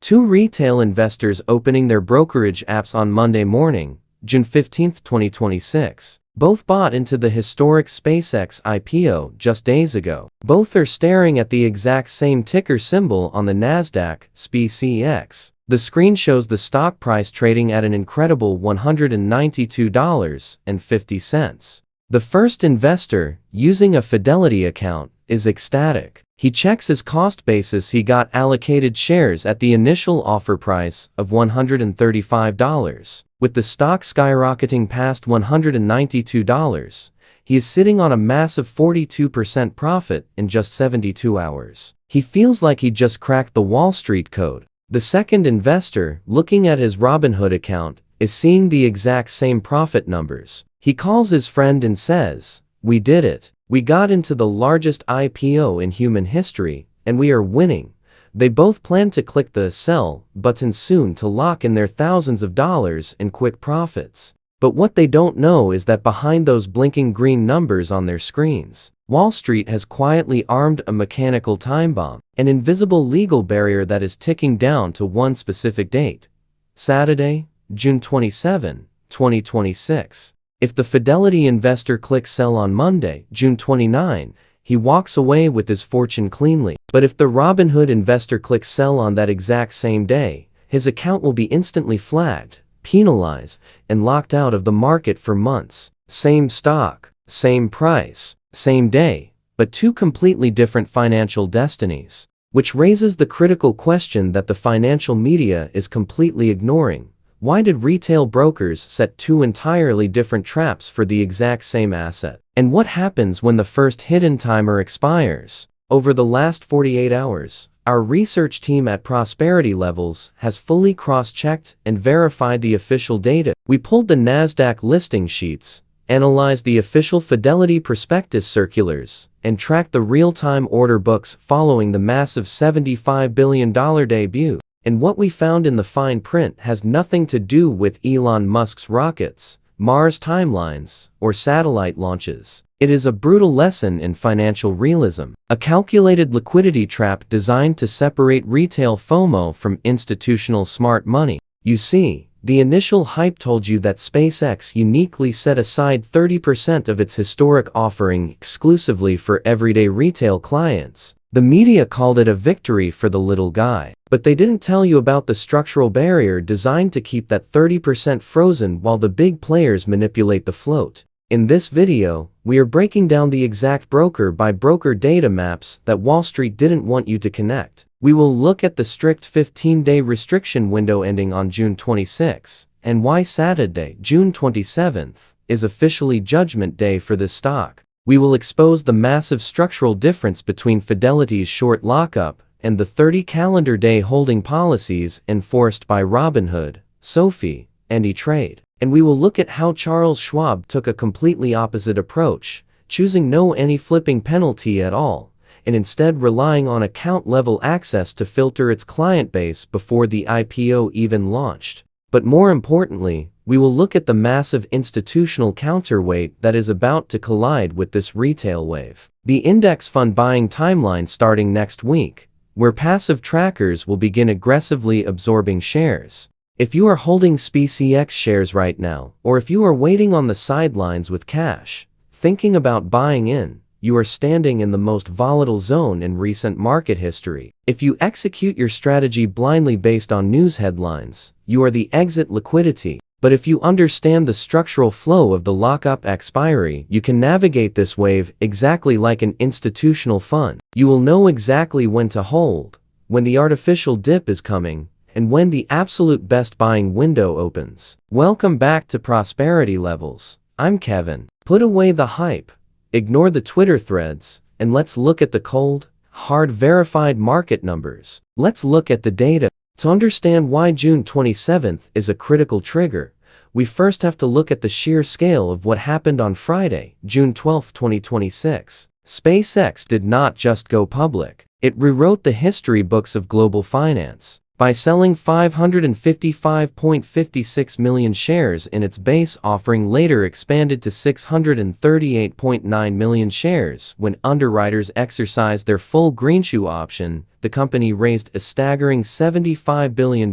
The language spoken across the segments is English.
Two retail investors opening their brokerage apps on Monday morning, June 15, 2026. Both bought into the historic SpaceX IPO just days ago. Both are staring at the exact same ticker symbol on the Nasdaq, SPCX. The screen shows the stock price trading at an incredible $192.50. The first investor, using a Fidelity account, is ecstatic. He checks his cost basis. He got allocated shares at the initial offer price of $135. With the stock skyrocketing past $192, he is sitting on a massive 42% profit in just 72 hours. He feels like he just cracked the Wall Street code. The second investor, looking at his Robinhood account, is seeing the exact same profit numbers. He calls his friend and says, "We did it. We got into the largest IPO in human history, and we are winning." They both plan to click the sell button soon to lock in their thousands of dollars in quick profits. But what they don't know is that behind those blinking green numbers on their screens, Wall Street has quietly armed a mechanical time bomb, an invisible legal barrier that is ticking down to one specific date: Saturday, June 27, 2026. If the Fidelity investor clicks sell on Monday, June 29, he walks away with his fortune cleanly. But if the Robinhood investor clicks sell on that exact same day, his account will be instantly flagged, penalized, and locked out of the market for months. Same stock, same price, same day, but two completely different financial destinies. Which raises the critical question that the financial media is completely ignoring. Why did retail brokers set two entirely different traps for the exact same asset? And what happens when the first hidden timer expires? Over the last 48 hours, our research team at Prosperity Levels has fully cross-checked and verified the official data. We pulled the Nasdaq listing sheets, analyzed the official Fidelity prospectus circulars, and tracked the real-time order books following the massive $75 billion debut. And what we found in the fine print has nothing to do with Elon Musk's rockets, Mars timelines, or satellite launches. It is a brutal lesson in financial realism, a calculated liquidity trap designed to separate retail FOMO from institutional smart money. You see, the initial hype told you that SpaceX uniquely set aside 30% of its historic offering exclusively for everyday retail clients. The media called it a victory for the little guy. But they didn't tell you about the structural barrier designed to keep that 30% frozen while the big players manipulate the float. In this video, we are breaking down the exact broker-by-broker data maps that Wall Street didn't want you to connect. We will look at the strict 15-day restriction window ending on June 26, and why Saturday, June 27th, is officially judgment day for this stock. We will expose the massive structural difference between Fidelity's short lockup and the 30-calendar day holding policies enforced by Robinhood, SoFi, and E-Trade. And we will look at how Charles Schwab took a completely opposite approach, choosing no any flipping penalty at all, and instead relying on account-level access to filter its client base before the IPO even launched. But more importantly, we will look at the massive institutional counterweight that is about to collide with this retail wave. The index fund buying timeline starting next week, where passive trackers will begin aggressively absorbing shares. If you are holding SPCX shares right now, or if you are waiting on the sidelines with cash, thinking about buying in, you are standing in the most volatile zone in recent market history. If you execute your strategy blindly based on news headlines, you are the exit liquidity. But if you understand the structural flow of the lockup expiry, you can navigate this wave exactly like an institutional fund. You will know exactly when to hold, when the artificial dip is coming, and when the absolute best buying window opens. Welcome back to Prosperity Levels. I'm Kevin. Put away the hype, ignore the Twitter threads, and let's look at the cold, hard verified market numbers. Let's look at the data. To understand why June 27th is a critical trigger, we first have to look at the sheer scale of what happened on Friday, June 12, 2026. SpaceX did not just go public. It rewrote the history books of global finance. By selling 555.56 million shares in its base offering, later expanded to 638.9 million shares when underwriters exercised their full greenshoe option. The company raised a staggering $75 billion,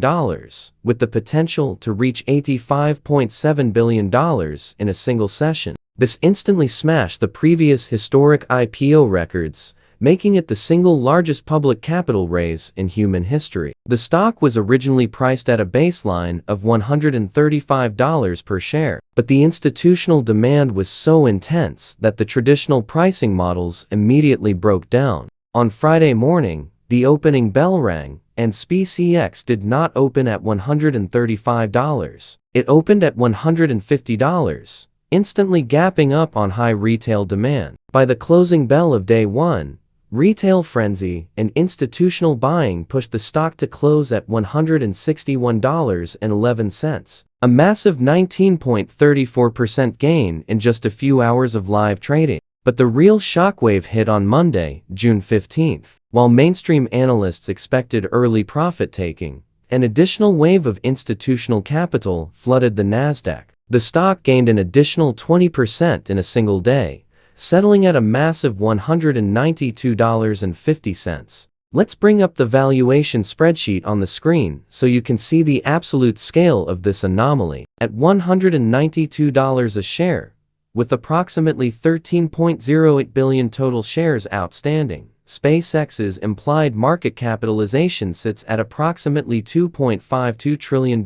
with the potential to reach $85.7 billion in a single session. This instantly smashed the previous historic IPO records, making it the single largest public capital raise in human history. The stock was originally priced at a baseline of $135 per share, but the institutional demand was so intense that the traditional pricing models immediately broke down. On Friday morning, the opening bell rang, and SPCX did not open at $135. It opened at $150, instantly gapping up on high retail demand. By the closing bell of day one, retail frenzy and institutional buying pushed the stock to close at $161.11, a massive 19.34% gain in just a few hours of live trading. But the real shockwave hit on Monday, June 15th. While mainstream analysts expected early profit-taking, an additional wave of institutional capital flooded the Nasdaq. The stock gained an additional 20% in a single day, settling at a massive $192.50. Let's bring up the valuation spreadsheet on the screen so you can see the absolute scale of this anomaly. At $192 a share, with approximately 13.08 billion total shares outstanding, SpaceX's implied market capitalization sits at approximately $2.52 trillion.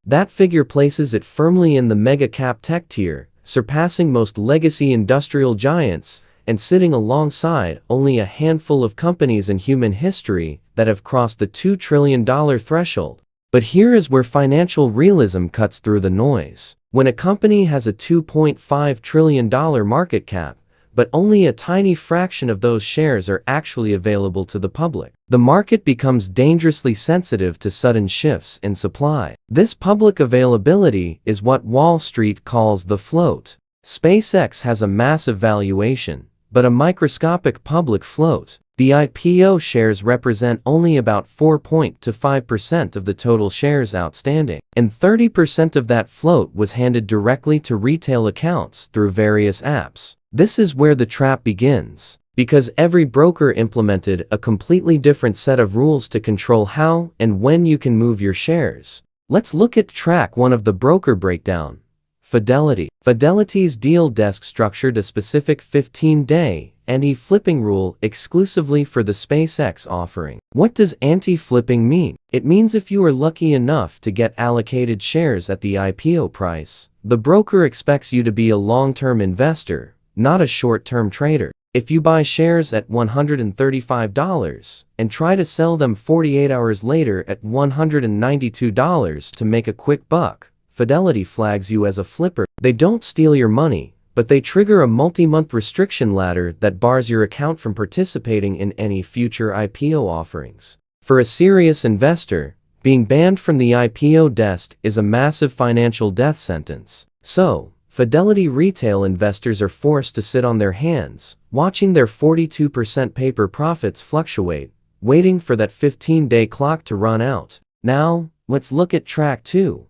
That figure places it firmly in the mega-cap tech tier, surpassing most legacy industrial giants and sitting alongside only a handful of companies in human history that have crossed the $2 trillion threshold. But here is where financial realism cuts through the noise. When a company has a $2.5 trillion market cap, but only a tiny fraction of those shares are actually available to the public, the market becomes dangerously sensitive to sudden shifts in supply. This public availability is what Wall Street calls the float. SpaceX has a massive valuation, but a microscopic public float. The IPO shares represent only about 4.25% of the total shares outstanding, and 30% of that float was handed directly to retail accounts through various apps. This is where the trap begins, because every broker implemented a completely different set of rules to control how and when you can move your shares. Let's look at track 1 of the broker breakdown. Fidelity. Fidelity's deal desk structured a specific 15-day anti-flipping rule exclusively for the SpaceX offering. What does anti-flipping mean? It means if you are lucky enough to get allocated shares at the IPO price, the broker expects you to be a long-term investor, not a short-term trader. If you buy shares at $135 and try to sell them 48 hours later at $192 to make a quick buck, Fidelity flags you as a flipper. They don't steal your money, but they trigger a multi-month restriction ladder that bars your account from participating in any future IPO offerings. For a serious investor, being banned from the IPO desk is a massive financial death sentence. So, Fidelity retail investors are forced to sit on their hands, watching their 42% paper profits fluctuate, waiting for that 15-day clock to run out. Now, let's look at track 2.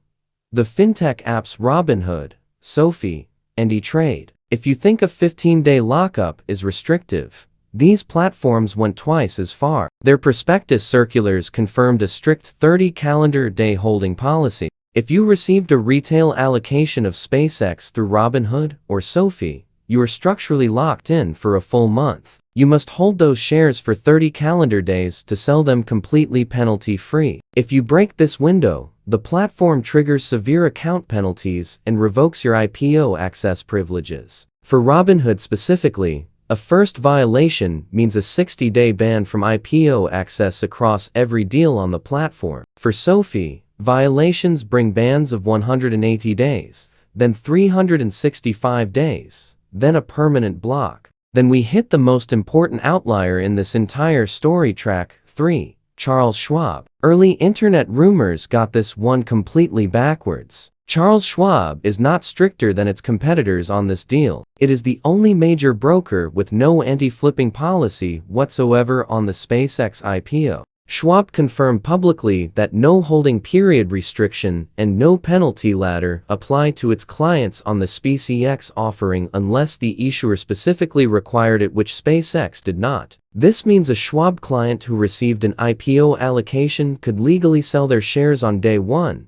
The fintech apps Robinhood, SoFi, and E-Trade. If you think a 15-day lockup is restrictive, these platforms went twice as far. Their prospectus circulars confirmed a strict 30 calendar day holding policy. If you received a retail allocation of SpaceX through Robinhood or SoFi, you are structurally locked in for a full month. You must hold those shares for 30 calendar days to sell them completely penalty-free. If you break this window, the platform triggers severe account penalties and revokes your IPO access privileges. For Robinhood specifically, a first violation means a 60-day ban from IPO access across every deal on the platform. For SoFi, violations bring bans of 180 days, then 365 days, then a permanent block. Then we hit the most important outlier in this entire story, track 3. Charles Schwab. Early internet rumors got this one completely backwards. Charles Schwab is not stricter than its competitors on this deal. It is the only major broker with no anti-flipping policy whatsoever on the SpaceX IPO. Schwab confirmed publicly that no holding period restriction and no penalty ladder apply to its clients on the SPCX offering unless the issuer specifically required it, which SpaceX did not. This means a Schwab client who received an IPO allocation could legally sell their shares on day 1,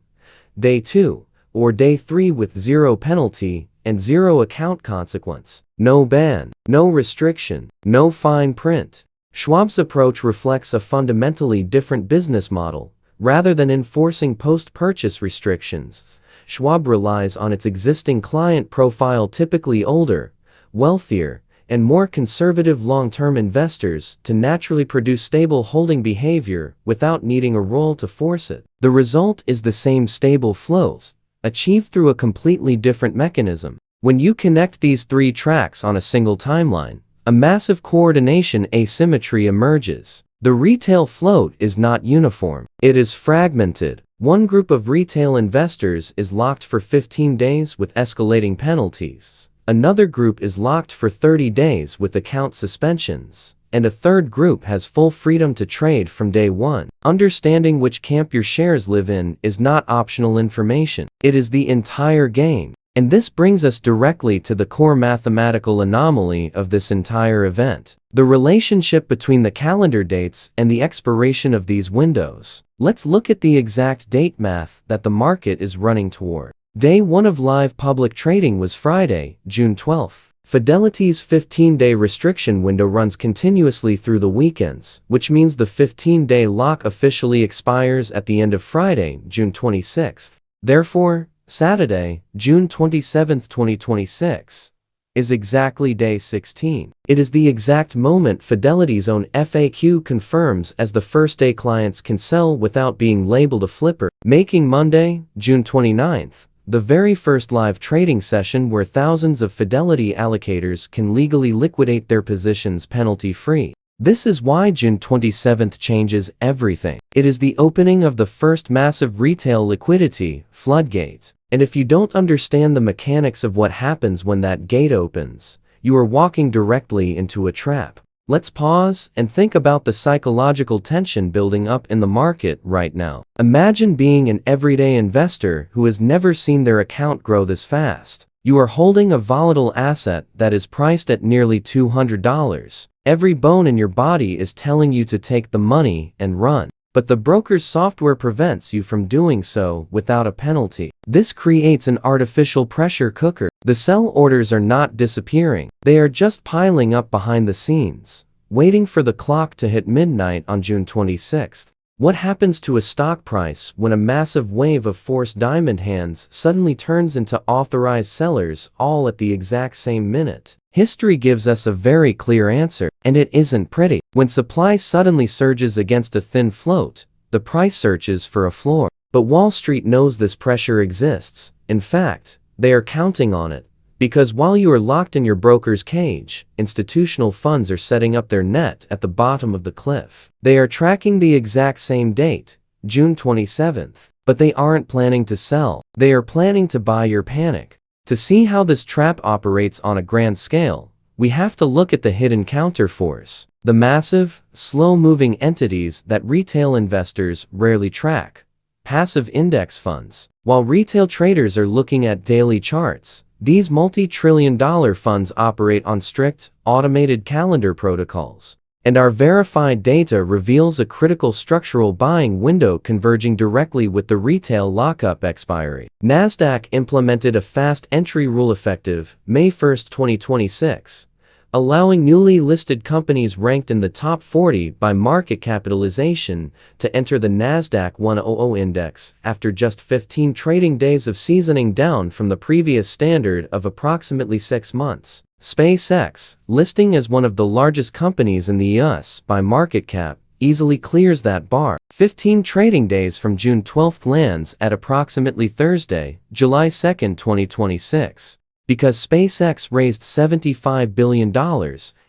day 2, or day 3 with zero penalty and zero account consequence. No ban, no restriction, no fine print. Schwab's approach reflects a fundamentally different business model. Rather than enforcing post-purchase restrictions, Schwab relies on its existing client profile, typically older, wealthier, and more conservative long-term investors, to naturally produce stable holding behavior without needing a role to force it. The result is the same stable flows, achieved through a completely different mechanism. When you connect these three tracks on a single timeline, a massive coordination asymmetry emerges. The retail float is not uniform. It is fragmented. One group of retail investors is locked for 15 days with escalating penalties. Another group is locked for 30 days with account suspensions. And a third group has full freedom to trade from day 1. Understanding which camp your shares live in is not optional information. It is the entire game. And this brings us directly to the core mathematical anomaly of this entire event: the relationship between the calendar dates and the expiration of these windows. Let's look at the exact date math that the market is running toward. Day 1 of live public trading was Friday, June 12th. Fidelity's 15-day restriction window runs continuously through the weekends, which means the 15-day lock officially expires at the end of Friday, June 26th. Therefore, Saturday, June 27, 2026, is exactly day 16. It is the exact moment Fidelity's own FAQ confirms as the first day clients can sell without being labeled a flipper, making Monday, June 29th, the very first live trading session where thousands of Fidelity allocators can legally liquidate their positions penalty-free. This is why June 27th changes everything. It is the opening of the first massive retail liquidity floodgate. And if you don't understand the mechanics of what happens when that gate opens, you are walking directly into a trap. Let's pause and think about the psychological tension building up in the market right now. Imagine being an everyday investor who has never seen their account grow this fast. You are holding a volatile asset that is priced at nearly $200. Every bone in your body is telling you to take the money and run. But the broker's software prevents you from doing so without a penalty. This creates an artificial pressure cooker. The sell orders are not disappearing. They are just piling up behind the scenes, waiting for the clock to hit midnight on June 26th. What happens to a stock price when a massive wave of forced diamond hands suddenly turns into authorized sellers all at the exact same minute? History gives us a very clear answer, and it isn't pretty. When supply suddenly surges against a thin float, the price searches for a floor. But Wall Street knows this pressure exists. In fact, they are counting on it. Because while you are locked in your broker's cage, institutional funds are setting up their net at the bottom of the cliff. They are tracking the exact same date, June 27th, but they aren't planning to sell. They are planning to buy your panic. To see how this trap operates on a grand scale, we have to look at the hidden counterforce, the massive, slow-moving entities that retail investors rarely track, passive index funds. While retail traders are looking at daily charts, these multi-trillion-dollar funds operate on strict, automated calendar protocols. And our verified data reveals a critical structural buying window converging directly with the retail lockup expiry. Nasdaq implemented a fast entry rule effective May 1, 2026, allowing newly listed companies ranked in the top 40 by market capitalization to enter the Nasdaq 100 index after just 15 trading days of seasoning down from the previous standard of approximately 6 months. SpaceX, listing as one of the largest companies in the U.S. by market cap, easily clears that bar. 15 trading days from June 12th lands at approximately Thursday, July 2, 2026. Because SpaceX raised $75 billion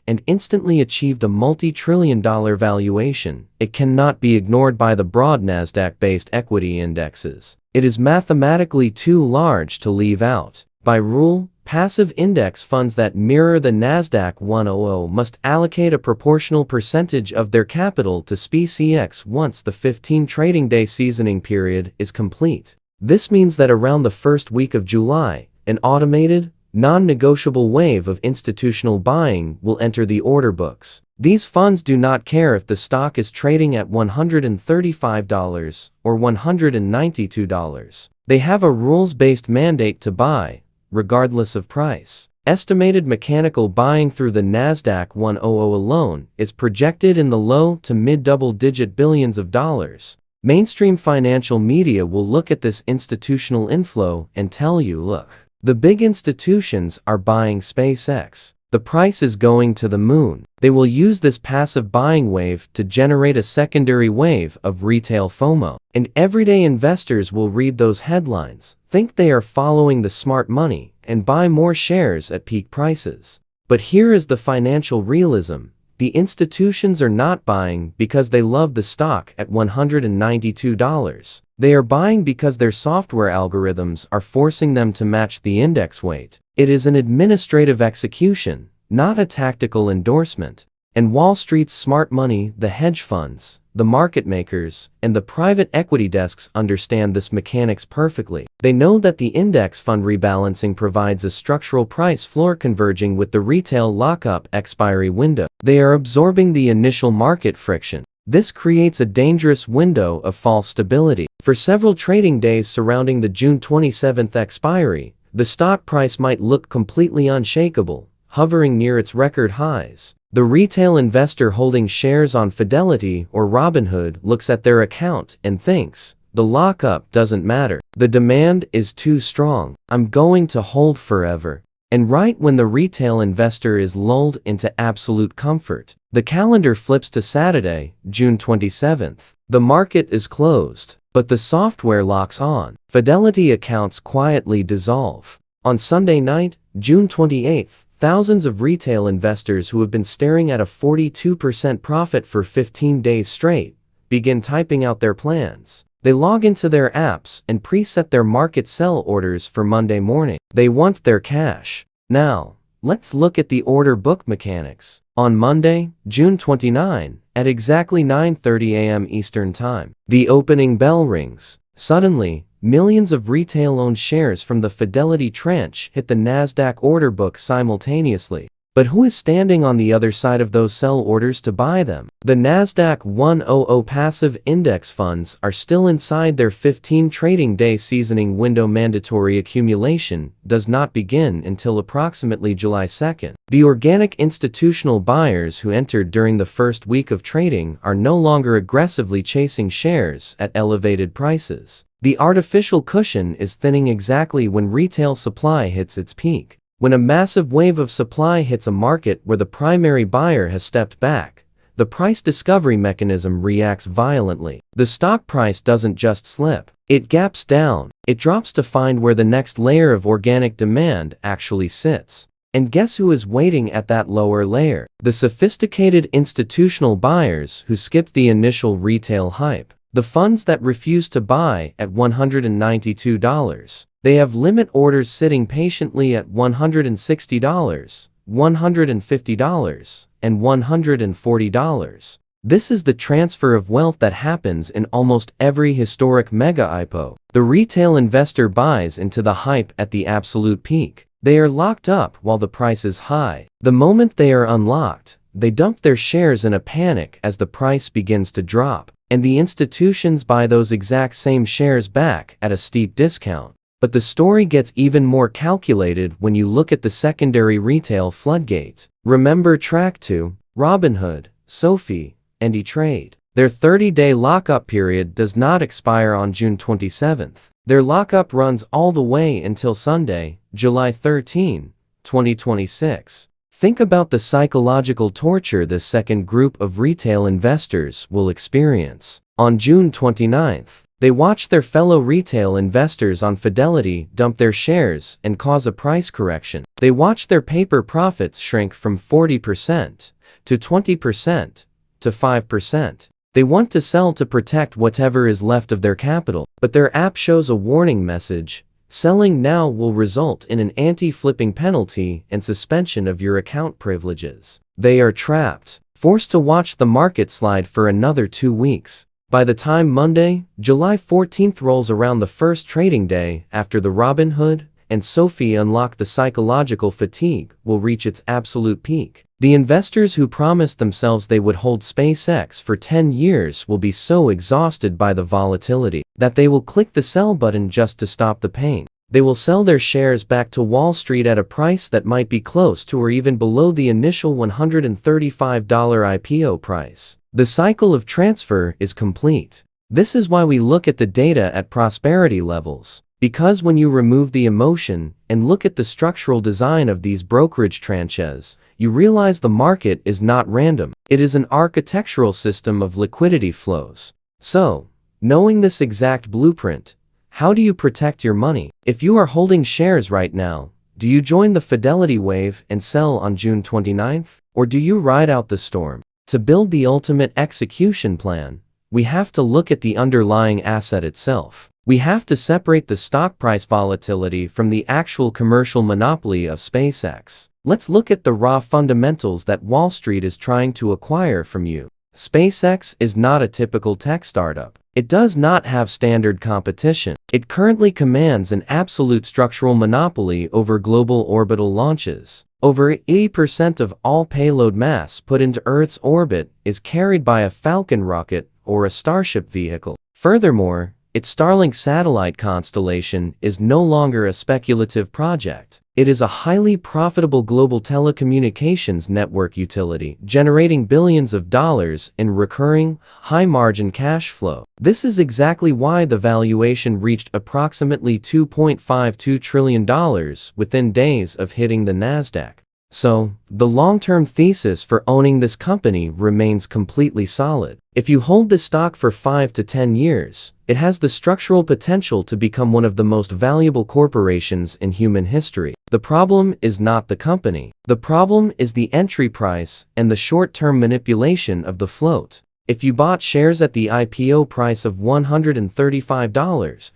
and instantly achieved a multi-trillion-dollar valuation, it cannot be ignored by the broad Nasdaq-based equity indexes. It is mathematically too large to leave out. By rule, Passive index funds that mirror the Nasdaq 100 must allocate a proportional percentage of their capital to SPCX once the 15 trading day seasoning period is complete. This means that around the first week of July, an automated, non-negotiable wave of institutional buying will enter the order books. These funds do not care if the stock is trading at $135 or $192. They have a rules-based mandate to buy, regardless of price. Estimated mechanical buying through the Nasdaq 100 alone is projected in the low to mid-double-digit billions of dollars. Mainstream financial media will look at this institutional inflow and tell you, look, the big institutions are buying SpaceX. The price is going to the moon. They will use this passive buying wave to generate a secondary wave of retail FOMO. And everyday investors will read those headlines, think they are following the smart money, and buy more shares at peak prices. But here is the financial realism. The institutions are not buying because they love the stock at $192. They are buying because their software algorithms are forcing them to match the index weight. It is an administrative execution, not a tactical endorsement. And Wall Street's smart money, the hedge funds, the market makers, and the private equity desks understand this mechanics perfectly. They know that the index fund rebalancing provides a structural price floor converging with the retail lockup expiry window. They are absorbing the initial market friction. This creates a dangerous window of false stability. For several trading days surrounding the June 27th expiry, the stock price might look completely unshakable, hovering near its record highs. The retail investor holding shares on Fidelity or Robinhood looks at their account and thinks, the lockup doesn't matter. The demand is too strong. I'm going to hold forever. And right when the retail investor is lulled into absolute comfort, the calendar flips to Saturday, June 27th. The market is closed, but the software locks on. Fidelity accounts quietly dissolve. On Sunday night, June 28th, thousands of retail investors who have been staring at a 42% profit for 15 days straight begin typing out their plans. They log into their apps and preset their market sell orders for Monday morning. They want their cash. Now, let's look at the order book mechanics. On Monday, June 29, at exactly 9:30 a.m. Eastern Time, the opening bell rings. Suddenly, millions of retail-owned shares from the Fidelity tranche hit the Nasdaq order book simultaneously. But who is standing on the other side of those sell orders to buy them? The Nasdaq 100 passive index funds are still inside their 15 trading day seasoning window. Mandatory accumulation does not begin until approximately July 2nd. The organic institutional buyers who entered during the first week of trading are no longer aggressively chasing shares at elevated prices. The artificial cushion is thinning exactly when retail supply hits its peak. When a massive wave of supply hits a market where the primary buyer has stepped back, the price discovery mechanism reacts violently. The stock price doesn't just slip. It gaps down. It drops to find where the next layer of organic demand actually sits. And guess who is waiting at that lower layer? The sophisticated institutional buyers who skipped the initial retail hype. The funds that refuse to buy at $192. They have limit orders sitting patiently at $160, $150, and $140. This is the transfer of wealth that happens in almost every historic mega IPO. The retail investor buys into the hype at the absolute peak. They are locked up while the price is high. The moment they are unlocked, they dump their shares in a panic as the price begins to drop. And the institutions buy those exact same shares back at a steep discount. But the story gets even more calculated when you look at the secondary retail floodgate. Remember Track 2, Robinhood, SoFi, and E-Trade. Their 30-day lockup period does not expire on June 27th. Their lockup runs all the way until Sunday, July 13, 2026. Think about the psychological torture this second group of retail investors will experience. On June 29th, they watch their fellow retail investors on Fidelity dump their shares and cause a price correction. They watch their paper profits shrink from 40% to 20% to 5%. They want to sell to protect whatever is left of their capital, but their app shows a warning message. Selling now will result in an anti-flipping penalty and suspension of your account privileges. They are trapped, forced to watch the market slide for another 2 weeks. By the time Monday, July 14th rolls around, the first trading day after the Robinhood and SoFi unlock, the psychological fatigue will reach its absolute peak. The investors who promised themselves they would hold SpaceX for 10 years will be so exhausted by the volatility that they will click the sell button just to stop the pain. They will sell their shares back to Wall Street at a price that might be close to or even below the initial $135 IPO price. The cycle of transfer is complete. This is why we look at the data at prosperity levels. Because when you remove the emotion and look at the structural design of these brokerage tranches, you realize the market is not random. It is an architectural system of liquidity flows. So, knowing this exact blueprint, how do you protect your money? If you are holding shares right now, do you join the Fidelity wave and sell on June 29th? Or do you ride out the storm? To build the ultimate execution plan, we have to look at the underlying asset itself. We have to separate the stock price volatility from the actual commercial monopoly of SpaceX. Let's look at the raw fundamentals that Wall Street is trying to acquire from you. SpaceX is not a typical tech startup. It does not have standard competition. It currently commands an absolute structural monopoly over global orbital launches. Over 80% of all payload mass put into Earth's orbit is carried by a Falcon rocket or a Starship vehicle. Furthermore, its Starlink satellite constellation is no longer a speculative project. It is a highly profitable global telecommunications network utility, generating billions of dollars in recurring, high-margin cash flow. This is exactly why the valuation reached approximately $2.52 trillion within days of hitting the Nasdaq. So, the long-term thesis for owning this company remains completely solid. If you hold this stock for 5 to 10 years, it has the structural potential to become one of the most valuable corporations in human history. The problem is not the company. The problem is the entry price and the short-term manipulation of the float. If you bought shares at the IPO price of $135,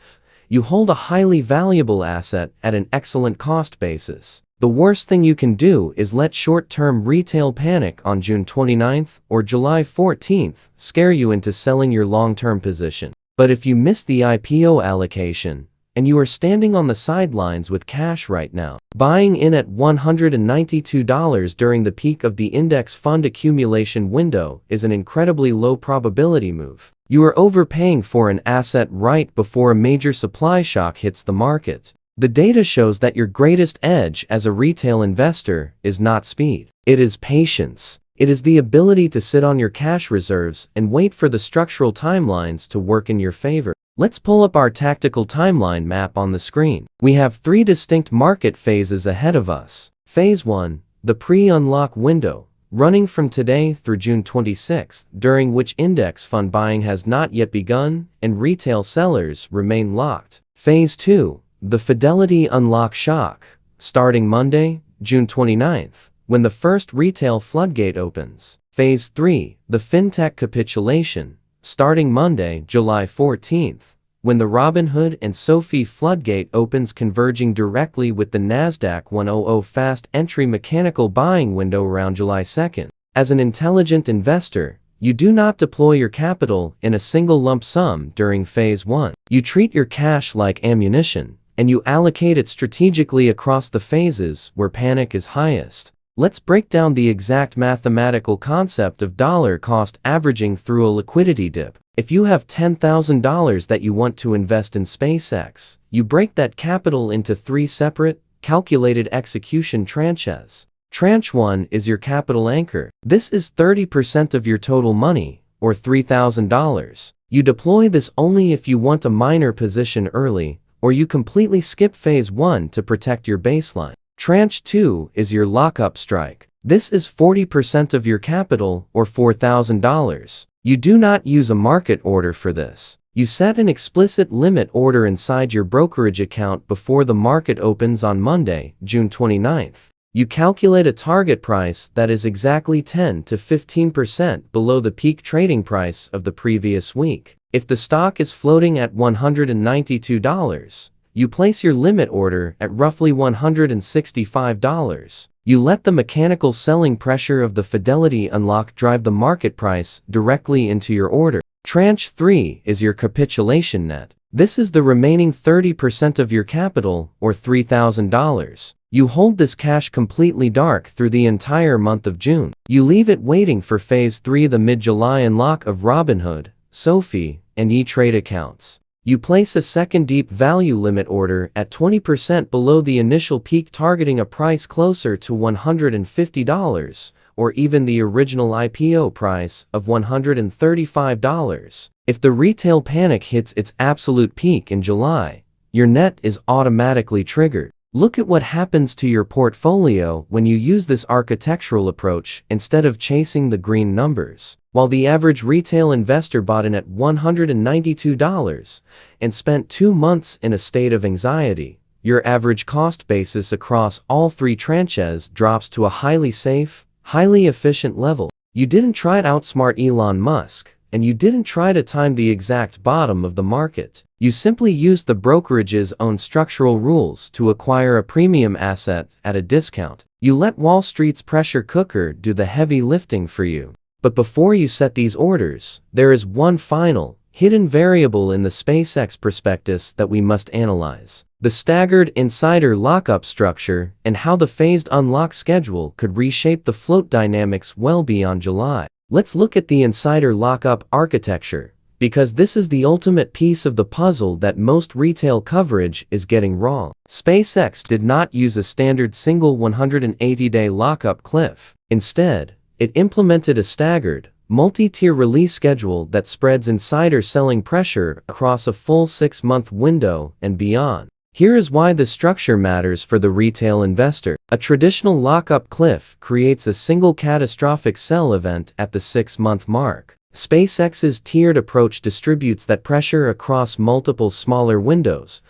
you hold a highly valuable asset at an excellent cost basis. The worst thing you can do is let short-term retail panic on June 29th or July 14th scare you into selling your long-term position. But if you miss the IPO allocation, and you are standing on the sidelines with cash right now, buying in at $192 during the peak of the index fund accumulation window is an incredibly low probability move. You are overpaying for an asset right before a major supply shock hits the market. The data shows that your greatest edge as a retail investor is not speed. It is patience. It is the ability to sit on your cash reserves and wait for the structural timelines to work in your favor. Let's pull up our tactical timeline map on the screen. We have 3 distinct market phases ahead of us. Phase 1, the pre-unlock window, running from today through June 26th, during which index fund buying has not yet begun and retail sellers remain locked. Phase 2, the Fidelity unlock shock, starting Monday, June 29th, when the first retail floodgate opens. Phase 3, the fintech capitulation, starting Monday, July 14th, when the Robinhood and SoFi floodgate opens, converging directly with the Nasdaq 100 fast entry mechanical buying window around July 2nd. As an intelligent investor, you do not deploy your capital in a single lump sum during Phase 1. You treat your cash like ammunition, and you allocate it strategically across the phases where panic is highest. Let's break down the exact mathematical concept of dollar cost averaging through a liquidity dip. If you have $10,000 that you want to invest in SpaceX, you break that capital into 3 separate, calculated execution tranches. Tranche 1 is your capital anchor. This is 30% of your total money, or $3,000. You deploy this only if you want a minor position early, or you completely skip Phase 1 to protect your baseline. Tranche 2 is your lockup strike. This is 40% of your capital, or $4,000. You do not use a market order for this. You set an explicit limit order inside your brokerage account before the market opens on Monday, June 29th. You calculate a target price that is exactly 10 to 15% below the peak trading price of the previous week. If the stock is floating at $192, You place your limit order at roughly $165. You let the mechanical selling pressure of the Fidelity unlock drive the market price directly into your order. Tranche 3 is your capitulation net. This is the remaining 30% of your capital, or $3,000. You hold this cash completely dark through the entire month of June. You leave it waiting for Phase 3, the mid-July unlock of Robinhood, SoFi, and E-Trade accounts. You place a second deep value limit order at 20% below the initial peak, targeting a price closer to $150, or even the original IPO price of $135. If the retail panic hits its absolute peak in July, your net is automatically triggered. Look at what happens to your portfolio when you use this architectural approach instead of chasing the green numbers. While the average retail investor bought in at $192 and spent 2 months in a state of anxiety, your average cost basis across all 3 tranches drops to a highly safe, highly efficient level. You didn't try to outsmart Elon Musk, and you didn't try to time the exact bottom of the market. You simply used the brokerage's own structural rules to acquire a premium asset at a discount. You let Wall Street's pressure cooker do the heavy lifting for you. But before you set these orders, there is one final, hidden variable in the SpaceX prospectus that we must analyze: the staggered insider lockup structure and how the phased unlock schedule could reshape the float dynamics well beyond July. Let's look at the insider lockup architecture, because this is the ultimate piece of the puzzle that most retail coverage is getting wrong. SpaceX did not use a standard single 180-day lockup cliff. Instead, it implemented a staggered, multi-tier release schedule that spreads insider selling pressure across a full 6-month window and beyond. Here is why this structure matters for the retail investor. A traditional lockup cliff creates a single catastrophic sell event at the 6-month mark. SpaceX's tiered approach distributes that pressure across multiple smaller windows,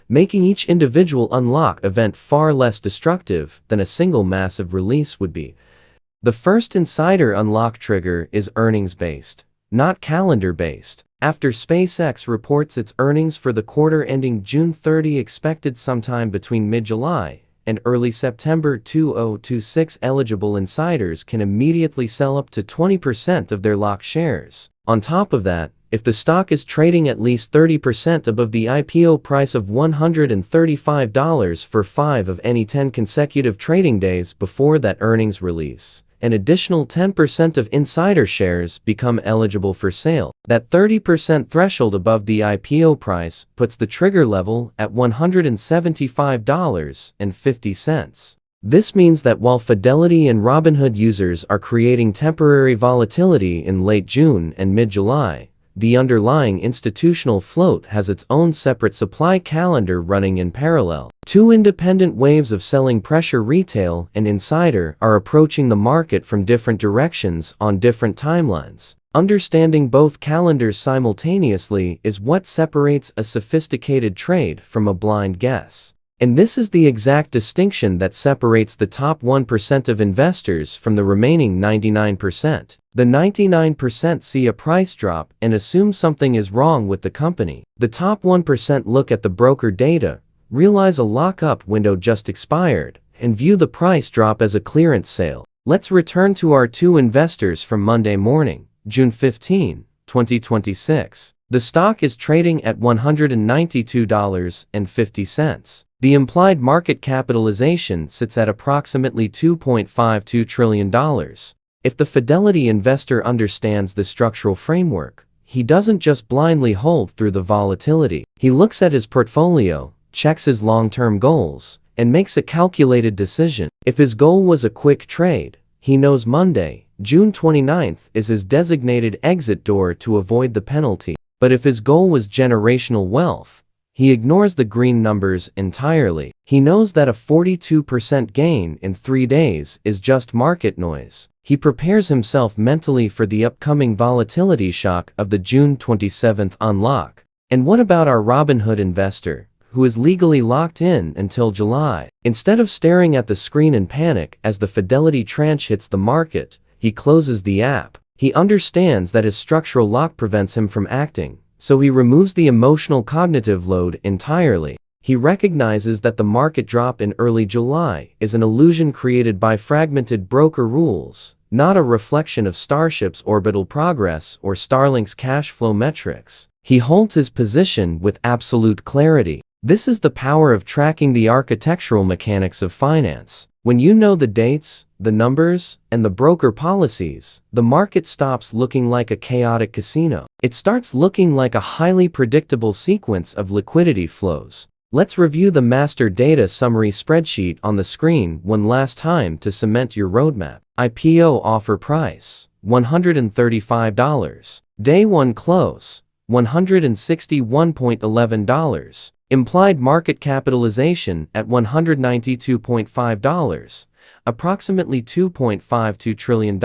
making each individual unlock event far less destructive than a single massive release would be. The first insider unlock trigger is earnings-based, not calendar-based. After SpaceX reports its earnings for the quarter ending June 30, expected sometime between mid-July and early September 2026, eligible insiders can immediately sell up to 20% of their locked shares. On top of that, if the stock is trading at least 30% above the IPO price of $135 for 5 of any 10 consecutive trading days before that earnings release, an additional 10% of insider shares become eligible for sale. That 30% threshold above the IPO price puts the trigger level at $175.50. This means that while Fidelity and Robinhood users are creating temporary volatility in late June and mid-July, the underlying institutional float has its own separate supply calendar running in parallel. 2 independent waves of selling pressure, retail and insider, are approaching the market from different directions on different timelines. Understanding both calendars simultaneously is what separates a sophisticated trade from a blind guess. And this is the exact distinction that separates the top 1% of investors from the remaining 99%. The 99% see a price drop and assume something is wrong with the company. The top 1% look at the broker data, realize a lockup window just expired, and view the price drop as a clearance sale. Let's return to our 2 investors from Monday morning, June 15, 2026. The stock is trading at $192.50. The implied market capitalization sits at approximately $2.52 trillion. If the Fidelity investor understands the structural framework, he doesn't just blindly hold through the volatility. He looks at his portfolio, checks his long-term goals, and makes a calculated decision. If his goal was a quick trade, he knows Monday, June 29th, is his designated exit door to avoid the penalty. But if his goal was generational wealth, he ignores the green numbers entirely. He knows that a 42% gain in 3 days is just market noise. He prepares himself mentally for the upcoming volatility shock of the June 27th unlock. And what about our Robinhood investor, who is legally locked in until July? Instead of staring at the screen in panic as the Fidelity tranche hits the market, he closes the app. He understands that his structural lock prevents him from acting, so he removes the emotional cognitive load entirely. He recognizes that the market drop in early July is an illusion created by fragmented broker rules, not a reflection of Starship's orbital progress or Starlink's cash flow metrics. He holds his position with absolute clarity. This is the power of tracking the architectural mechanics of finance. When you know the dates, the numbers, and the broker policies, the market stops looking like a chaotic casino. It starts looking like a highly predictable sequence of liquidity flows. Let's review the master data summary spreadsheet on the screen one last time to cement your roadmap. IPO offer price, $135. Day 1 close, $161.11. Implied market capitalization at $192.5, approximately $2.52 trillion.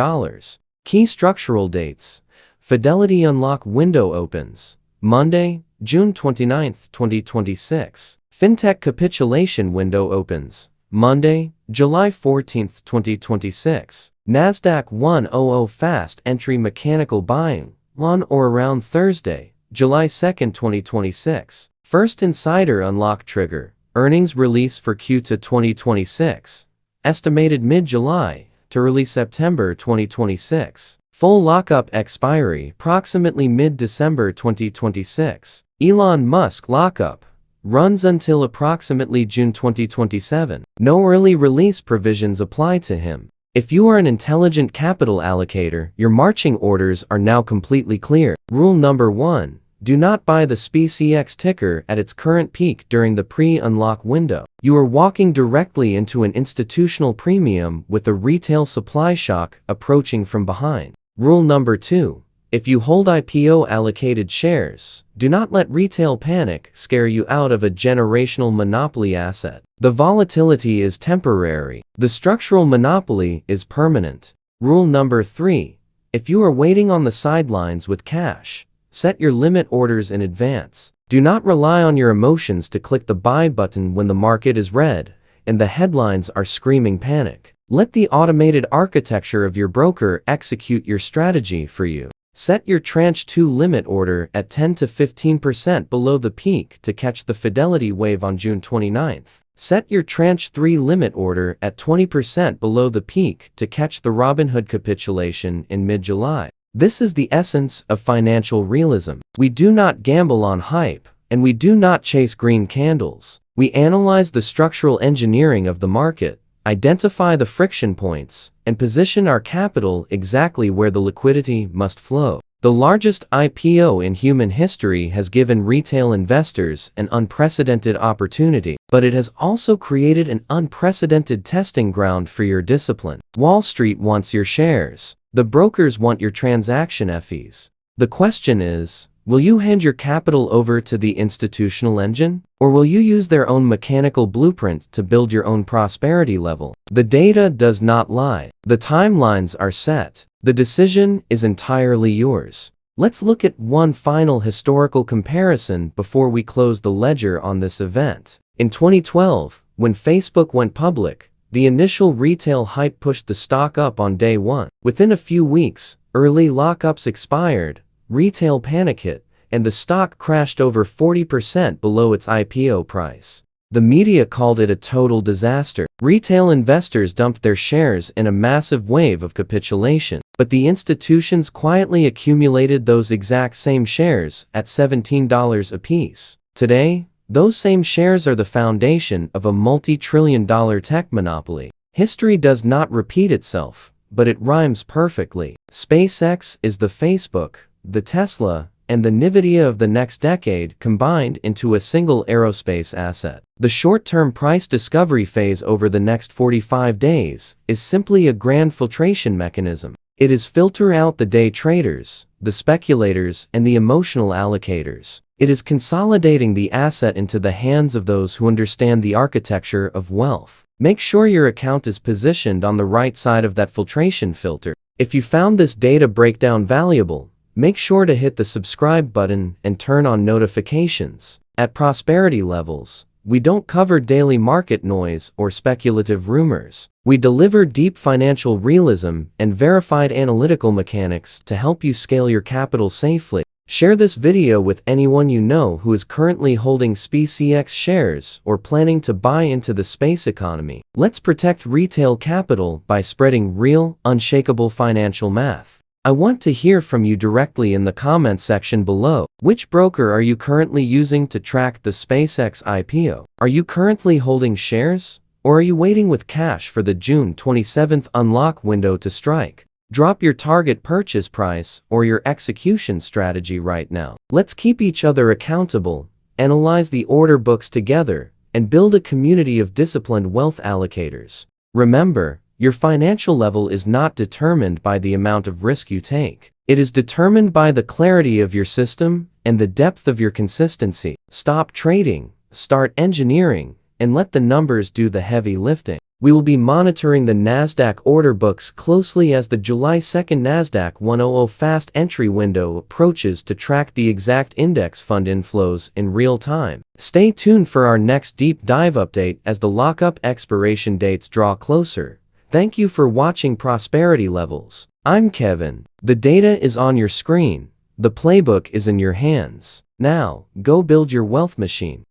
Key structural dates. Fidelity unlock window opens Monday, June 29, 2026. Fintech capitulation window opens Monday, July 14, 2026. Nasdaq 100 fast entry mechanical buying on or around Thursday, July 2, 2026. First insider unlock trigger, earnings release for Q2 2026, estimated mid-July to early September 2026. Full lockup expiry approximately mid-December 2026. Elon Musk lockup runs until approximately June 2027. No early release provisions apply to him. If you are an intelligent capital allocator, your marching orders are now completely clear. Rule number 1. Do not buy the SPCX ticker at its current peak during the pre-unlock window. You are walking directly into an institutional premium with a retail supply shock approaching from behind. Rule number 2. If you hold IPO allocated shares, do not let retail panic scare you out of a generational monopoly asset. The volatility is temporary. The structural monopoly is permanent. Rule number 3. If you are waiting on the sidelines with cash, set your limit orders in advance. Do not rely on your emotions to click the buy button when the market is red and the headlines are screaming panic. Let the automated architecture of your broker execute your strategy for you. Set your tranche 2 limit order at 10 to 15% below the peak to catch the Fidelity wave on June 29th. Set your tranche 3 limit order at 20% below the peak to catch the Robinhood capitulation in mid-July. This is the essence of financial realism. We do not gamble on hype, and we do not chase green candles. We analyze the structural engineering of the market, identify the friction points, and position our capital exactly where the liquidity must flow. The largest IPO in human history has given retail investors an unprecedented opportunity, but it has also created an unprecedented testing ground for your discipline. Wall Street wants your shares. The brokers want your transaction fees. The question is, will you hand your capital over to the institutional engine? Or will you use their own mechanical blueprint to build your own prosperity level? The data does not lie. The timelines are set. The decision is entirely yours. Let's look at one final historical comparison before we close the ledger on this event. In 2012, when Facebook went public, the initial retail hype pushed the stock up on day 1. Within a few weeks, early lockups expired, retail panic hit, and the stock crashed over 40% below its IPO price. The media called it a total disaster. Retail investors dumped their shares in a massive wave of capitulation, but the institutions quietly accumulated those exact same shares at $17 apiece. Today, those same shares are the foundation of a multi-trillion-dollar tech monopoly. History does not repeat itself, but it rhymes perfectly. SpaceX is the Facebook, the Tesla, and the NVIDIA of the next decade combined into a single aerospace asset. The short-term price discovery phase over the next 45 days is simply a grand filtration mechanism. It is filter out the day traders, the speculators, and the emotional allocators. It is consolidating the asset into the hands of those who understand the architecture of wealth. Make sure your account is positioned on the right side of that filtration filter. If you found this data breakdown valuable, make sure to hit the subscribe button and turn on notifications. At Prosperity Levels, we don't cover daily market noise or speculative rumors. We deliver deep financial realism and verified analytical mechanics to help you scale your capital safely. Share this video with anyone you know who is currently holding SPCX shares or planning to buy into the space economy. Let's protect retail capital by spreading real, unshakable financial math. I want to hear from you directly in the comment section below. Which broker are you currently using to track the SpaceX IPO? Are you currently holding shares? Or are you waiting with cash for the June 27th unlock window to strike? Drop your target purchase price or your execution strategy right now. Let's keep each other accountable, analyze the order books together, and build a community of disciplined wealth allocators. Remember, your financial level is not determined by the amount of risk you take. It is determined by the clarity of your system and the depth of your consistency. Stop trading, start engineering, and let the numbers do the heavy lifting. We will be monitoring the Nasdaq order books closely as the July 2nd Nasdaq 100 fast entry window approaches to track the exact index fund inflows in real time. Stay tuned for our next deep dive update as the lockup expiration dates draw closer. Thank you for watching Prosperity Levels. I'm Kevin. The data is on your screen. The playbook is in your hands. Now, go build your wealth machine.